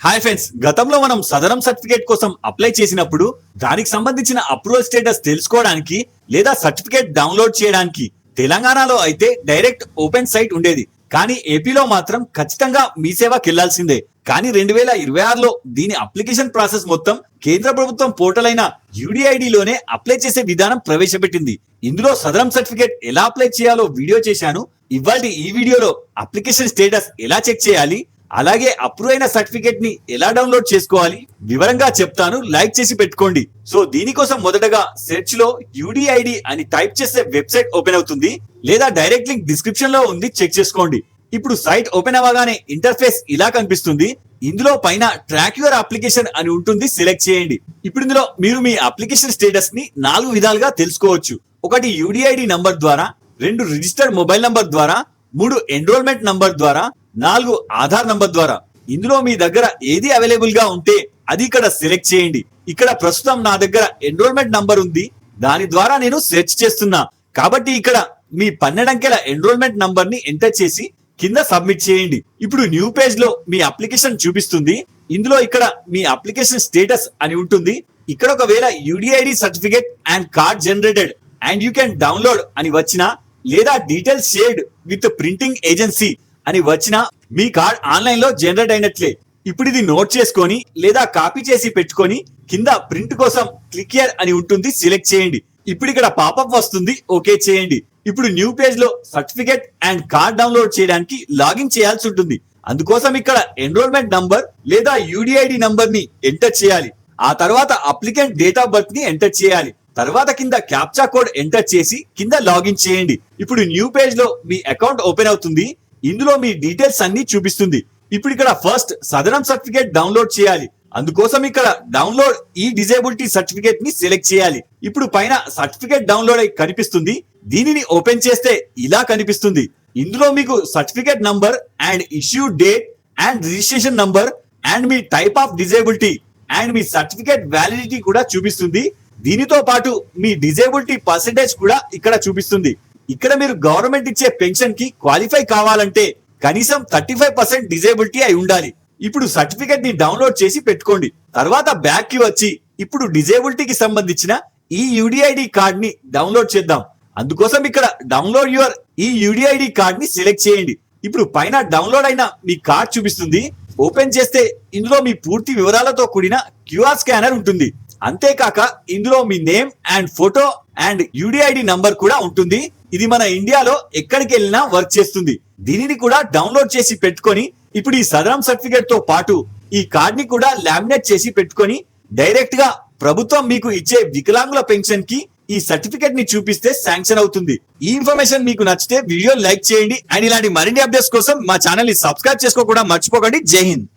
Hi friends, గతంలో మనం సదరం certificate కోసం అప్లై చేసినప్పుడు దానికి సంబంధించిన అప్రూవల్ స్టేటస్ తెలుసుకోవడానికి లేదా సర్టిఫికేట్ డౌన్లోడ్ చేయడానికి తెలంగాణలో అయితే డైరెక్ట్ ఓపెన్ సైట్ ఉండేది. కానీ ఏపీలో మాత్రం ఖచ్చితంగా మీ సేవకి వెళ్లాల్సిందే. కానీ 2026లో దీని అప్లికేషన్ ప్రాసెస్ మొత్తం కేంద్ర ప్రభుత్వం పోర్టల్ అయిన యూడిఐడిలోనే అప్లై చేసే విధానం ప్రవేశపెట్టింది. ఇందులో సదరం సర్టిఫికేట్ ఎలా అప్లై చేయాలో వీడియో చేశాను. ఇవాళ ఈ వీడియోలో అప్లికేషన్ స్టేటస్ ఎలా చెక్ చేయాలి, అలాగే అప్రూవ్ అయిన సర్టిఫికేట్ ని ఎలా డౌన్లోడ్ చేసుకోవాలి వివరంగా చెప్తాను. లైక్ చేసి పెట్టుకోండి. సో దీనికోసం మొదటగా సెర్చ్ లో యూడిఐడి అని టైప్ చేస్తే వెబ్సైట్ ఓపెన్ అవుతుంది, లేదా డైరెక్ట్ లింక్ డిస్క్రిప్షన్ లో ఉంది, చెక్ చేసుకోండి. ఇప్పుడు సైట్ ఓపెన్ అవ్వగానే ఇంటర్ఫేస్ ఇలా కనిపిస్తుంది. ఇందులో పైన ట్రాక్ యువర్ అప్లికేషన్ అని ఉంటుంది, సెలెక్ట్ చేయండి. ఇప్పుడు ఇందులో మీరు మీ అప్లికేషన్ స్టేటస్ ని 4 విధాలుగా తెలుసుకోవచ్చు. 1 యూడిఐడి నంబర్ ద్వారా, 2 రిజిస్టర్డ్ మొబైల్ నంబర్ ద్వారా, 3 ఎన్రోల్మెంట్ నంబర్ ద్వారా, 4 ఆధార్ నంబర్ ద్వారా. ఇందులో మీ దగ్గర ఏది అవైలబుల్ గా ఉంటే అది ఇక్కడ సెలెక్ట్ చేయండి. ఇక్కడ ప్రస్తుతం నా దగ్గర ఎన్రోల్మెంట్ నంబర్ ఉంది, దాని ద్వారా నేను సెర్చ్ చేస్తున్నా కాబట్టి ఇక్కడ మీ 12 అంకెల ఎన్రోల్మెంట్ నంబర్ ని ఎంటర్ చేసి కింద సబ్మిట్ చేయండి. ఇప్పుడు న్యూ పేజ్ లో మీ అప్లికేషన్ చూపిస్తుంది. ఇందులో ఇక్కడ మీ అప్లికేషన్ స్టేటస్ అని ఉంటుంది. ఇక్కడ ఒకవేళ UDID certificate and card generated and you can download అని వచ్చినా, లేదా details shared with printing agency అని వచ్చినా మీ కార్డ్ ఆన్లైన్ లో జనరేట్ అయినట్లే. ఇప్పుడు ఇది నోట్ చేసుకొని లేదా కాపీ చేసి పెట్టుకొని కింద ప్రింట్ కోసం క్లిక్ హియర్ అని ఉంటుంది, సెలెక్ట్ చేయండి. ఇప్పుడు ఇక్కడ పాపప్ వస్తుంది, ఓకే చేయండి. ఇప్పుడు న్యూ పేజ్ లో సర్టిఫికేట్ అండ్ కార్డ్ డౌన్లోడ్ చేయడానికి లాగిన్ చేయాల్సి ఉంటుంది. అందుకోసం ఇక్కడ ఎన్రోల్మెంట్ నంబర్ లేదా యూడిఐడి నంబర్ ని ఎంటర్ చేయాలి. ఆ తర్వాత అప్లికెంట్ డేట్ ఆఫ్ బర్త్ ని ఎంటర్ చేయాలి. తర్వాత కింద క్యాప్చా కోడ్ ఎంటర్ చేసి కింద లాగిన్ చేయండి. ఇప్పుడు న్యూ పేజ్ లో మీ అకౌంట్ ఓపెన్ అవుతుంది. ఇందులో మీ డీటెయిల్స్ అన్ని చూపిస్తుంది. ఇప్పుడు ఇక్కడ ఫస్ట్ సదరం సర్టిఫికేట్ డౌన్లోడ్ చేయాలి. అందుకోసం ఇక్కడ డౌన్లోడ్ ఈ డిజేబిలిటీ సర్టిఫికేట్ ని సెలెక్ట్ చేయాలి. ఇప్పుడు పైన సర్టిఫికేట్ డౌన్లోడ్ అయి కనిపిస్తుంది. దీనిని ఓపెన్ చేస్తే ఇలా కనిపిస్తుంది. ఇందులో మీకు certificate number and issue date and registration number and me type of disability and me certificate validity కూడా చూపిస్తుంది. దీనితో పాటు మీ డిజేబిలిటీ పర్సెంటేజ్ కూడా ఇక్కడ చూపిస్తుంది. ఇక్కడ మీరు గవర్నమెంట్ ఇచ్చే పెన్షన్ కి క్వాలిఫై కావాలంటే కనీసం 35% డిజేబిలిటీ అయి ఉండాలి. ఇప్పుడు సర్టిఫికేట్ ని డౌన్లోడ్ చేసి పెట్టుకోండి. తర్వాత బ్యాక్ కి వచ్చి ఇప్పుడు డిజేబిలిటీకి సంబంధించిన ఈ యూడిఐడి కార్డ్ ని డౌన్లోడ్ చేద్దాం. అందుకోసం ఇక్కడ డౌన్లోడ్ యువర్ ఈ యూడిఐడి కార్డ్ ని సెలెక్ట్ చేయండి. ఇప్పుడు పైన డౌన్లోడ్ అయిన మీ కార్డ్ చూపిస్తుంది. ఓపెన్ చేస్తే ఇందులో మీ పూర్తి వివరాలతో కూడిన క్యూఆర్ స్కానర్ ఉంటుంది. అంతేకాక ఇందులో మీ name and photo and UDID number కూడా ఉంటుంది. ఇది మన ఇండియాలో ఎక్కడికి వెళ్ళినా వర్క్ చేస్తుంది. దీనిని కూడా డౌన్లోడ్ చేసి పెట్టుకొని ఇప్పుడు ఈ సదరం సర్టిఫికేట్ తో పాటు ఈ కార్డ్ ని కూడా లామినేట్ చేసి పెట్టుకొని డైరెక్ట్ గా ప్రభుత్వం మీకు ఇచ్చే వికలాంగుల పెన్షన్ కి ఈ సర్టిఫికేట్ ని చూపిస్తే శాంక్షన్ అవుతుంది. ఈ ఇన్ఫర్మేషన్ మీకు నచ్చితే వీడియో లైక్ చేయండి అండ్ ఇలాంటి మరిన్ని అప్డేట్స్ కోసం మా ఛానల్ ని సబ్స్క్రైబ్ చేసుకోకుండా మర్చిపోకండి. జై హింద్.